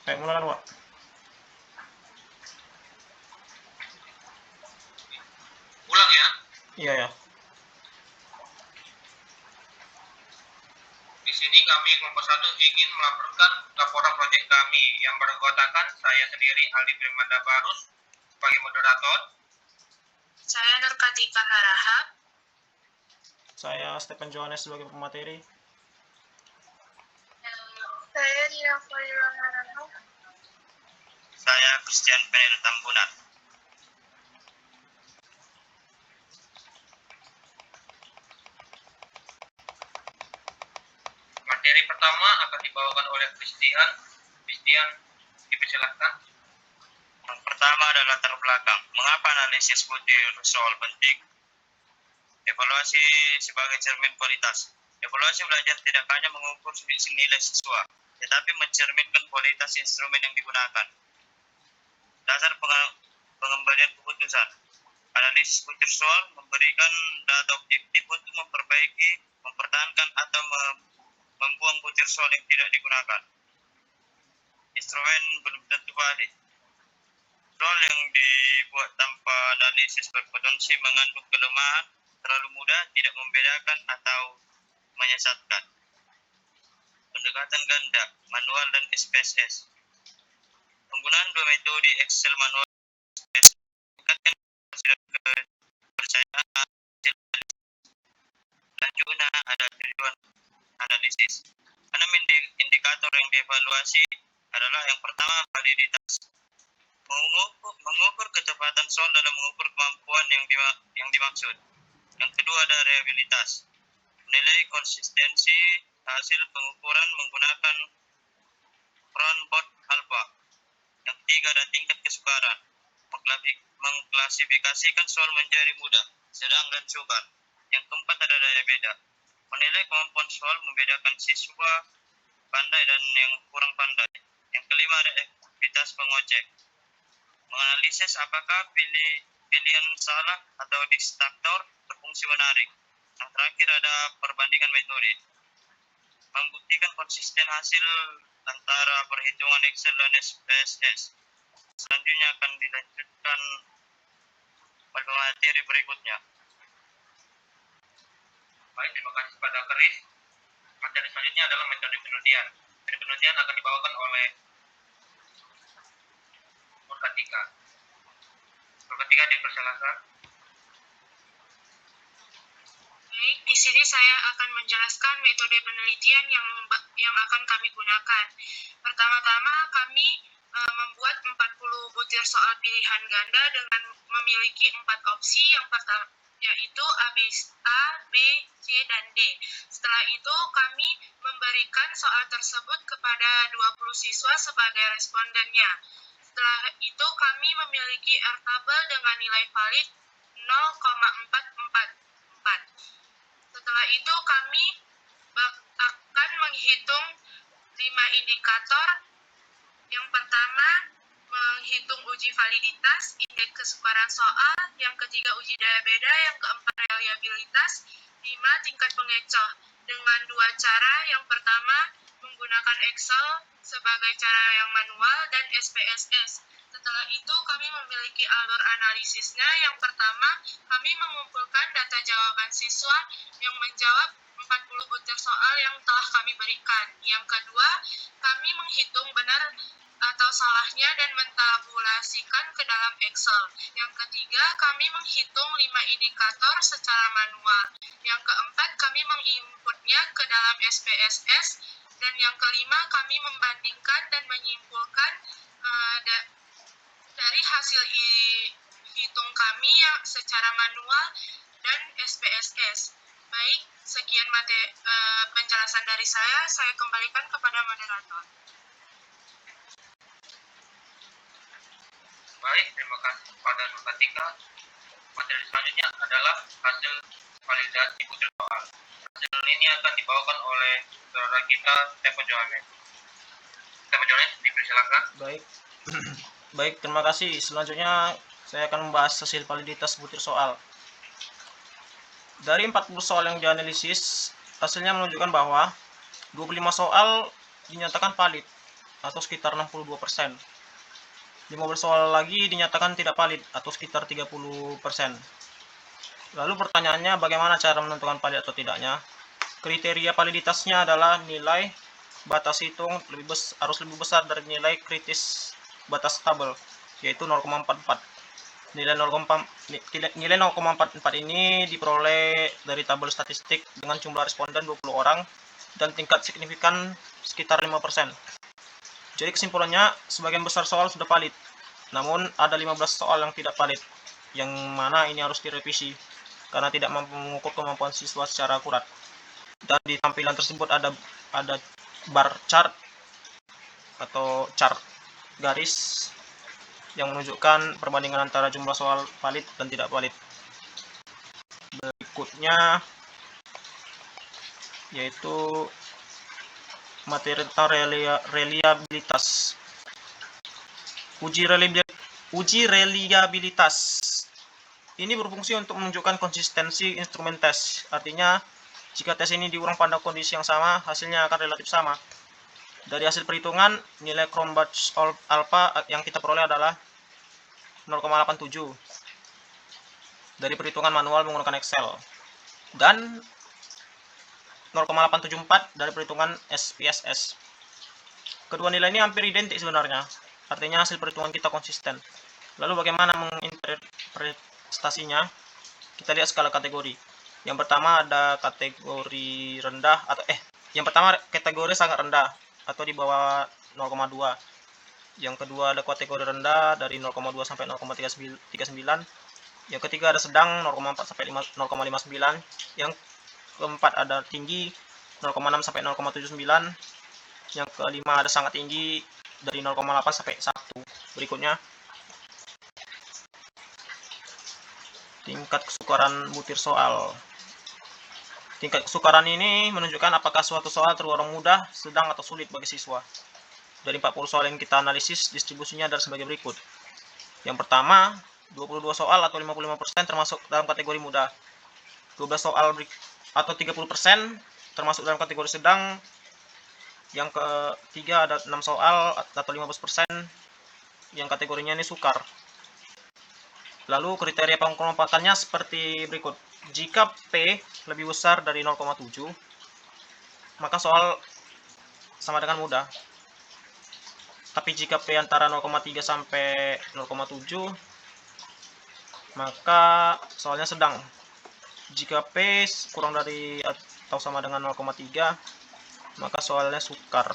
Baik, mulai Pak. Ulang ya. Iya ya. Di sini kami kelompok 1 ingin melaporkan laporan proyek kami yang beranggotakan saya sendiri Aldi Primanda Barus sebagai moderator. Saya Nurkatika Harahap. Saya Stephen Johannes sebagai pemateri. Saya Dina Fadila. Saya Christian Penel Tambunan. Materi pertama akan dibawakan oleh Christian. Christian, dipersilahkan. Yang pertama adalah latar belakang. Mengapa analisis butir soal penting? Evaluasi sebagai cermin kualitas. Evaluasi belajar tidak hanya mengukur nilai siswa, tetapi mencerminkan kualitas instrumen yang digunakan. Dasar pengembalian keputusan. Analisis butir soal memberikan data objektif untuk memperbaiki, mempertahankan atau membuang butir soal yang tidak digunakan. Instrumen belum tentu valid. Soal yang dibuat tanpa analisis berpotensi mengandung kelemahan, terlalu mudah, tidak membedakan atau menyesatkan. Pendekatan ganda, manual dan SPSS. Penggunaan dua metode Excel manual dan SPSS meningkatkan kepercayaan. Selanjutnya ada tujuan analisis. 6 indikator yang dievaluasi adalah yang pertama validitas. Mengukur kecepatan soal dalam mengukur kemampuan yang dimaksud. Yang kedua ada reliabilitas. Menilai konsistensi hasil pengukuran menggunakan Cronbot Alpha. Yang ketiga ada tingkat kesukaran. Mengklasifikasikan soal menjadi mudah, sedang dan sukar. Yang keempat ada daya beda. Menilai kemampuan soal membedakan siswa pandai dan yang kurang pandai. Yang kelima ada aktivitas pengocek. Menganalisis apakah pilihan salah atau distraktor berfungsi menarik. Yang terakhir ada perbandingan metode. Membuktikan konsisten hasil antara perhitungan Excel dan SPSS. Selanjutnya akan dilanjutkan pada materi berikutnya. Baik, terima kasih kepada Chris. Materi selanjutnya adalah metode penelitian. Metode penelitian akan dibawakan oleh Nurkatika. Nurkatika, dipersilakan. Baik, di sini saya akan menjelaskan metode penelitian yang akan kami gunakan. Pertama-tama kami membuat 40 butir soal pilihan ganda dengan memiliki 4 opsi. Yang pertama yaitu A, B, C, dan D. Setelah itu kami memberikan soal tersebut kepada 20 siswa sebagai respondennya. Setelah itu kami memiliki R tabel dengan nilai valid 0,444. Setelah itu kami akan menghitung 5 indikator. Yang pertama, menghitung uji validitas, indeks kesukaran soal. Yang ketiga, uji daya beda. Yang keempat, reliabilitas. 5, tingkat pengecoh. Dengan 2 cara. Yang pertama, menggunakan Excel sebagai cara yang manual dan SPSS. Setelah itu, kami memiliki alur analisisnya. Yang pertama, kami mengumpulkan data jawaban siswa yang menjawab 40 butir soal yang telah kami berikan. Yang kedua, kami menghitung benar atau salahnya dan mentabulasikan ke dalam Excel. Yang ketiga, kami menghitung 5 indikator secara manual. Yang keempat, kami menginputnya ke dalam SPSS. Dan yang kelima, kami membandingkan dan menyimpulkan dari hasil hitung kami yang secara manual dan SPSS. Baik, sekian penjelasan dari saya kembalikan kepada moderator. Baik, terima kasih kepada Nurkatika. Materi selanjutnya adalah hasil validasi butir soal. Hasil ini akan dibawakan oleh saudara kita, Stephen Johannes. Stephen Johannes, dipersilakan. Baik. Baik, terima kasih. Selanjutnya saya akan membahas hasil validitas butir soal. Dari 40 soal yang dianalisis, hasilnya menunjukkan bahwa 25 soal dinyatakan valid atau sekitar 62%. 15 soal lagi dinyatakan tidak valid atau sekitar 30%. Lalu pertanyaannya, bagaimana cara menentukan valid atau tidaknya? Kriteria validitasnya adalah nilai batas hitung harus lebih besar dari nilai kritis batas tabel, yaitu 0,44. Nilai 0,44 ini diperoleh dari tabel statistik dengan jumlah responden 20 orang dan tingkat signifikan sekitar 5%. Jadi kesimpulannya, sebagian besar soal sudah valid, namun ada 15 soal yang tidak valid, yang mana ini harus direvisi karena tidak mampu mengukur kemampuan siswa secara akurat. Dan di tampilan tersebut ada bar chart atau chart garis yang menunjukkan perbandingan antara jumlah soal valid dan tidak valid. Berikutnya yaitu materi tentang reliabilitas. Uji reliabilitas ini berfungsi untuk menunjukkan konsistensi instrumen tes. Artinya, jika tes ini diulang pada kondisi yang sama, hasilnya akan relatif sama. Dari hasil perhitungan, nilai Cronbach alpha yang kita peroleh adalah 0,87 dari perhitungan manual menggunakan Excel, dan 0,874 dari perhitungan SPSS. Kedua nilai ini hampir identik sebenarnya, artinya hasil perhitungan kita konsisten. Lalu bagaimana menginterpretasinya? Kita lihat skala kategori. Yang pertama ada kategori rendah yang pertama kategori sangat rendah atau di bawah 0,2. Yang kedua ada kategori rendah dari 0,2 sampai 0,39. Yang ketiga ada sedang 0,4 sampai 0,59. Yang keempat ada tinggi 0,6 sampai 0,79. Yang kelima ada sangat tinggi dari 0,8 sampai 1. Berikutnya tingkat kesukaran butir soal. Tingkat kesukaran ini menunjukkan apakah suatu soal tergolong mudah, sedang, atau sulit bagi siswa. Dari 40 soal yang kita analisis, distribusinya adalah sebagai berikut. Yang pertama, 22 soal atau 55% termasuk dalam kategori mudah. 12 soal atau 30% termasuk dalam kategori sedang. Yang ketiga ada 6 soal atau 15% yang kategorinya ini sukar. Lalu kriteria pengelompokannya seperti berikut. Jika P lebih besar dari 0,7, maka soal sama dengan mudah. Tapi jika P antara 0,3 sampai 0,7, maka soalnya sedang. Jika P kurang dari atau sama dengan 0,3, maka soalnya sukar.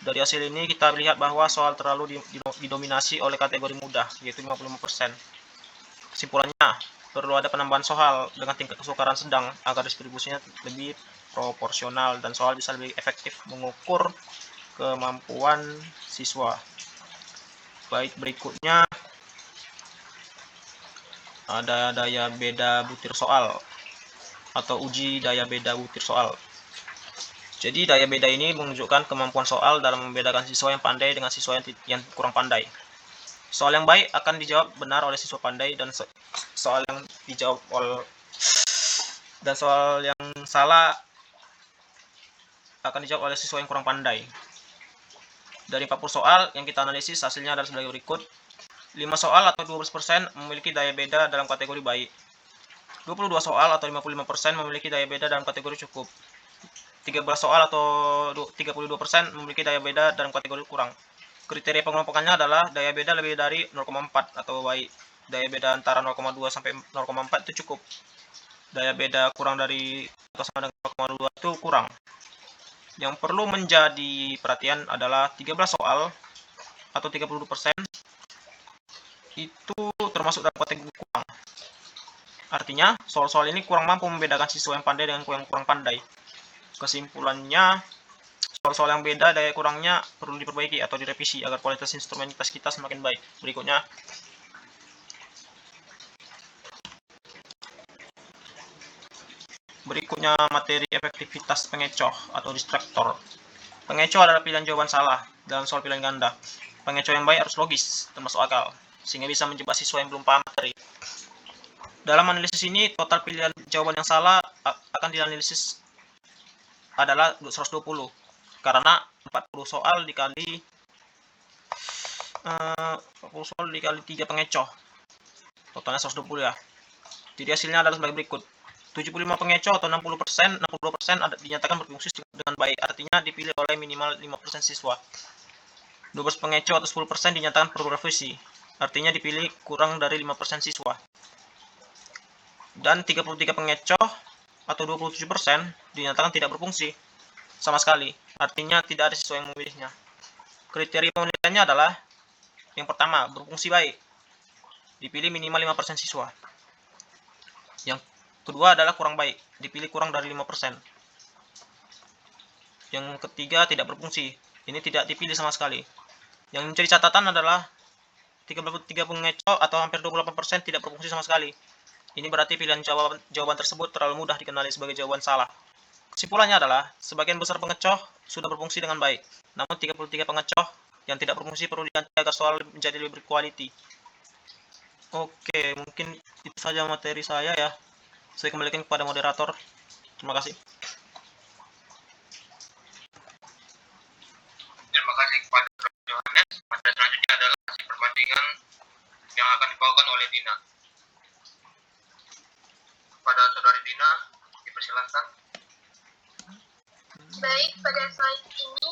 Dari hasil ini kita lihat bahwa soal terlalu didominasi oleh kategori mudah, yaitu 55%. Kesimpulannya, perlu ada penambahan soal dengan tingkat kesukaran sedang agar distribusinya lebih proporsional dan soal bisa lebih efektif mengukur kemampuan siswa. Baik, berikutnya ada daya beda butir soal atau uji daya beda butir soal. Jadi daya beda ini menunjukkan kemampuan soal dalam membedakan siswa yang pandai dengan siswa yang kurang pandai. Soal yang baik akan dijawab benar oleh siswa pandai dan soal yang salah akan dijawab oleh siswa yang kurang pandai. Dari 40 soal yang kita analisis, hasilnya adalah sebagai berikut. 5 soal atau 12% memiliki daya beda dalam kategori baik. 22 soal atau 55% memiliki daya beda dalam kategori cukup. 13 soal atau 32% memiliki daya beda dalam kategori kurang. Kriteria pengelompokannya adalah daya beda lebih dari 0,4 atau baik. Daya beda antara 0,2 sampai 0,4 itu cukup. Daya beda kurang dari atau sama dengan 0,2 itu kurang. Yang perlu menjadi perhatian adalah 13 soal atau 32% itu termasuk dalam kategori kurang. Artinya, soal-soal ini kurang mampu membedakan siswa yang pandai dengan yang kurang pandai. Kesimpulannya, soal-soal yang beda daya kurangnya perlu diperbaiki atau direvisi agar kualitas instrumen tes kita semakin baik. Berikutnya, materi efektivitas pengecoh atau distraktor. Pengecoh adalah pilihan jawaban salah dalam soal pilihan ganda. Pengecoh yang baik harus logis dan masuk akal, sehingga bisa menjebak siswa yang belum paham materi. Dalam analisis ini, total pilihan jawaban yang salah akan dianalisis adalah 120. karena 40 soal dikali 3 pengecoh, totalnya 120 ya. Jadi hasilnya adalah sebagai berikut. 75 pengecoh atau 62% dinyatakan berfungsi dengan baik, artinya dipilih oleh minimal 5% siswa. 12 pengecoh atau 10% dinyatakan perlu revisi, artinya dipilih kurang dari 5% siswa. Dan 33 pengecoh atau 27% dinyatakan tidak berfungsi sama sekali, artinya tidak ada siswa yang memilihnya. Kriteria penilaiannya adalah yang pertama, berfungsi baik, dipilih minimal 5% siswa. Yang kedua adalah kurang baik, dipilih kurang dari 5%. Yang ketiga tidak berfungsi, ini tidak dipilih sama sekali. Yang menjadi catatan adalah 33 pengecoh atau hampir 28% tidak berfungsi sama sekali. Ini berarti pilihan jawaban tersebut terlalu mudah dikenali sebagai jawaban salah. Kesimpulannya adalah, sebagian besar pengecoh sudah berfungsi dengan baik, namun 33 pengecoh yang tidak berfungsi perlu diganti agar soal menjadi lebih berkualitas. Oke, mungkin itu saja materi saya ya. Saya kembalikan kepada moderator. Terima kasih. Terima kasih kepada Johannes. Materi selanjutnya adalah hasil perbandingan yang akan dibawakan oleh Dina. Pada saudari Dina, dipersilahkan. Baik, pada slide ini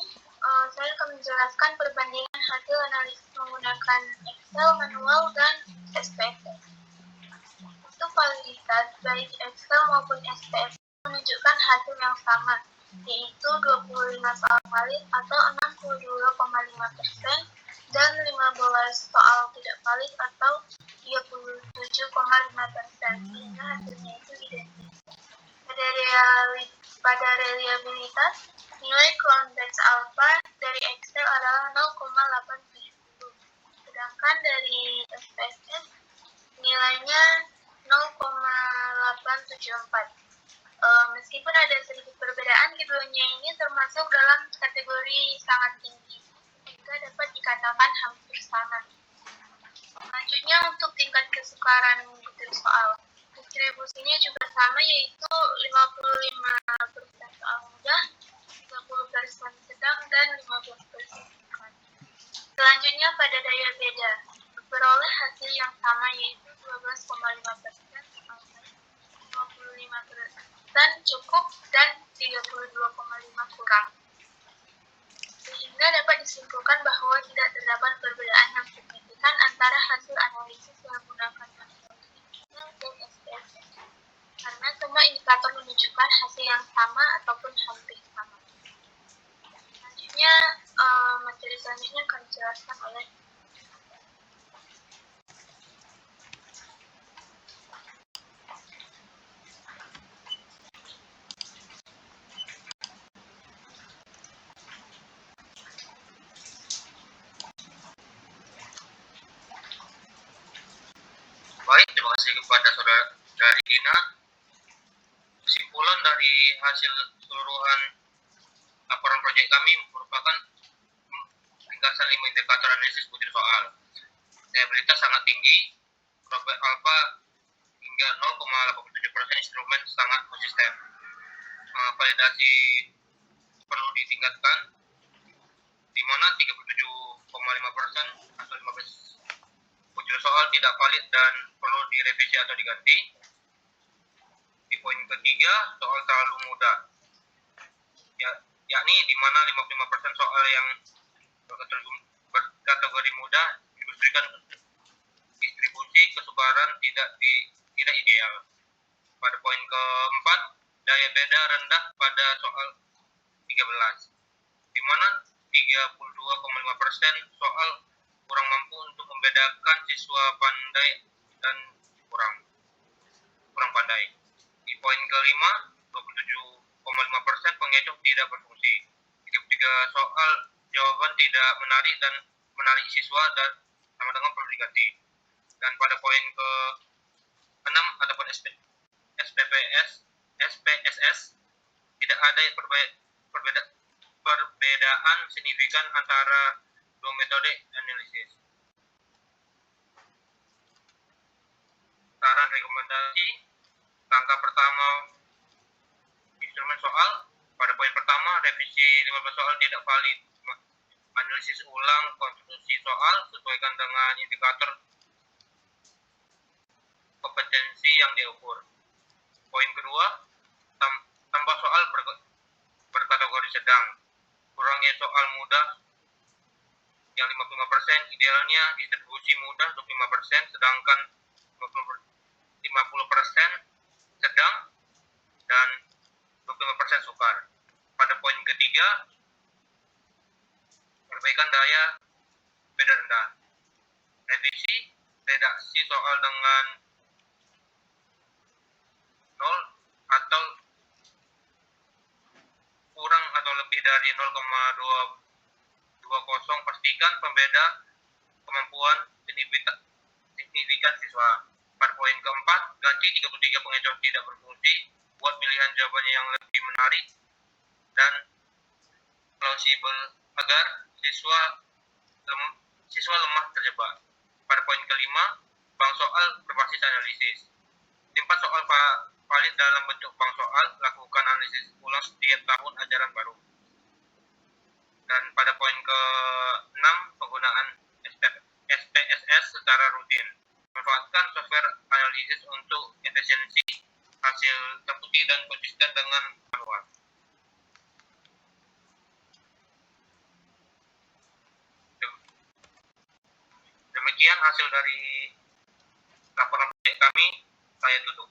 saya akan menjelaskan perbandingan hasil analisis menggunakan Excel, manual, dan SPSS. Untuk validitas, baik Excel maupun SPSS menunjukkan hasil yang sama, yaitu 25 soal valid atau 62,5% dan 15 soal tidak valid atau 37,5%, sehingga hasilnya itu identik. Pada reliabilitas, nilai convex alpha dari Excel adalah 0,870, sedangkan dari SPSS nilainya 0,874. Meskipun ada sedikit perbedaan, keduanya ini termasuk dalam kategori sangat tinggi, sehingga dapat dikatakan hampir sama. Selanjutnya untuk tingkat kesukaran butir soal. Distribusinya juga sama, yaitu 55% soal mudah, 30% sedang, dan 15% suka. Selanjutnya pada daya beda, beroleh hasil yang sama, yaitu 12,5% soal baik, 55% cukup, dan 32,5% kurang. Sehingga dapat disimpulkan bahwa tidak terdapat perbedaan yang signifikan antara hasil analisis yang menggunakan metode Excel dan SPSS, karena semua indikator menunjukkan hasil yang sama ataupun hampir sama. Selanjutnya, materi selanjutnya akan dijelaskan oleh Baik, terima kasih kepada saudari Dina. Kesimpulan dari hasil keseluruhan laporan proyek kami merupakan ringkasan 5 indikator analisis butir soal. Reliabilitas sangat tinggi, probabilitas alpha hingga 0,87%, instrumen sangat konsisten. Validasi perlu ditingkatkan, di mana 37,5% atau 15 butir soal tidak valid dan perlu direvisi atau diganti. Di poin ketiga, soal terlalu mudah, yakni di mana 55% soal yang berkategori mudah diberikan distribusi kesukaran tidak ideal. Pada poin keempat, daya beda rendah pada soal 13, di mana 32,5% soal kurang mampu untuk membedakan siswa pandai dan kurang pandai. Di poin kelima, 27,5% pengecoh tidak berfungsi. 33 soal jawaban tidak menarik dan menarik siswa dan sama-sama perlu diganti. Dan pada poin ke-6 ataupun SPSS tidak ada perbedaan signifikan antara dua metode analisis. Saran rekomendasi, langkah pertama instrumen soal. Pada poin pertama, revisi 15 soal tidak valid. Analisis ulang konstruksi soal sesuaikan dengan indikator kompetensi yang diukur. Poin kedua, tambah soal berkategori sedang. Kurangi soal mudah yang 55%, idealnya distribusi mudah 25%, sedangkan 50% sedang dan 25% sukar. Pada poin ketiga, perbaikan daya beda rendah. Revisi redaksi soal dengan 0 atau kurang atau lebih dari 0,220. Pastikan pembeda kemampuan signifikan siswa. Pada poin keempat, ganti 33 pengecoh tidak berfungsi, buat pilihan jawabannya yang lebih menarik dan plausibel agar siswa lemah terjebak. Pada poin kelima, bank soal berbasis analisis. Simpan soal valid dalam bentuk bank soal, lakukan analisis ulang setiap tahun ajaran baru. Dan pada poin ke-6, penggunaan SPSS secara rutin. Manfaatkan software analisis untuk efisiensi, hasil terputih dan konsisten dengan manual. Demikian hasil dari laporan proyek kami, saya tutup.